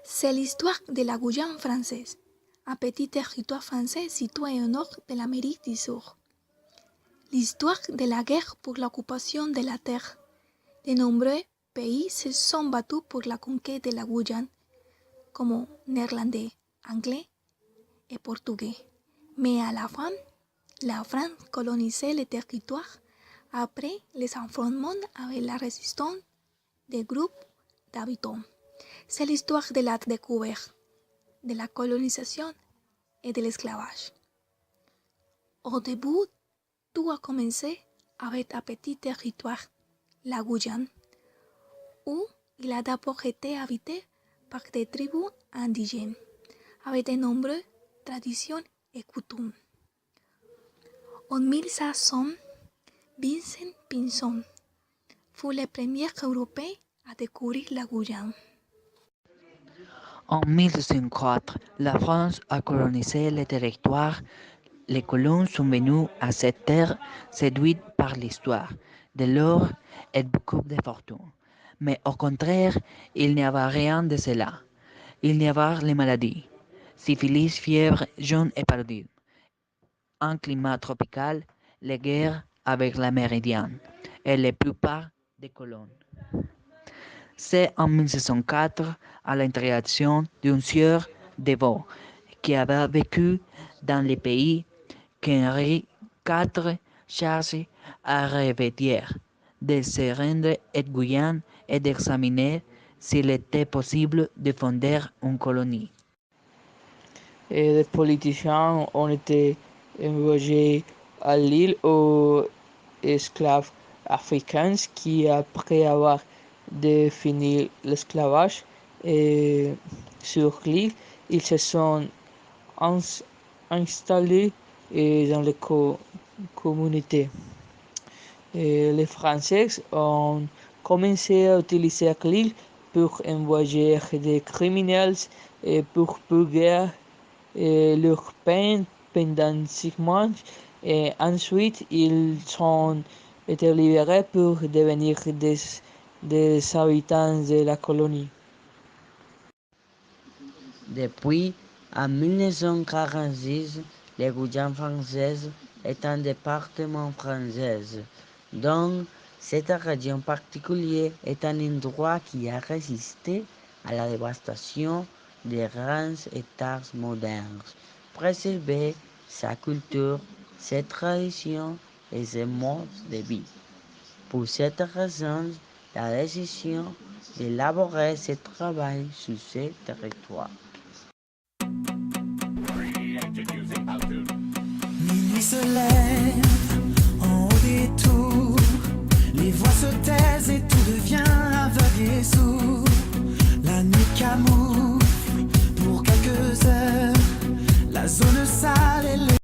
C'est l'histoire de la Guyane française, un petit territoire français situé au nord de l'Amérique du Sud. L'histoire de la guerre pour l'occupation de la terre. De nombreux pays se sont battus pour la conquête de la Guyane, comme néerlandais, anglais et portugais. Mais à la fin, la France colonisait le territoire après les affrontements avec la résistance des groupes d'habitants. C'est l'histoire de la découverte, de la colonisation et de l'esclavage. Au début, tout a commencé avec un petit territoire, la Guyane, où il a d'abord été habité par des tribus indigènes, avec de nombreuses traditions et coutumes. En 1500, Vincent Pinzon fut le premier Européen à découvrir la Guyane. En 1604, la France a colonisé le territoire. Les colons sont venus à cette terre séduits par l'histoire de l'or et beaucoup de fortune. Mais au contraire, il n'y avait rien de cela. Il y avait les maladies, syphilis, fièvre, jaune et paludisme, un climat tropical, les guerres avec la Méridienne et la plupart des colons. C'est en 1604, à l'intégration d'un sieur dévot qui avait vécu dans le pays, qu'Henri IV charge à Revetière de se rendre en Guyane et d'examiner s'il était possible de fonder une colonie. Et les politiciens ont été envoyés à l'île aux esclaves africains qui, après avoir défini l'esclavage sur l'île, ils se sont installés dans les communautés. Les Français ont commencé à utiliser l'île pour envoyer des criminels et pour purger leur peine pendant 6 mois, et ensuite ils ont été libérés pour devenir des habitants de la colonie. Depuis, en 1946, la Guyane française est un département français. Donc, cette région particulière est un endroit qui a résisté à la dévastation des grands États modernes, préserver sa culture, ses traditions et ses modes de vie. Pour cette raison, la décision d'élaborer ce travail sur ce territoire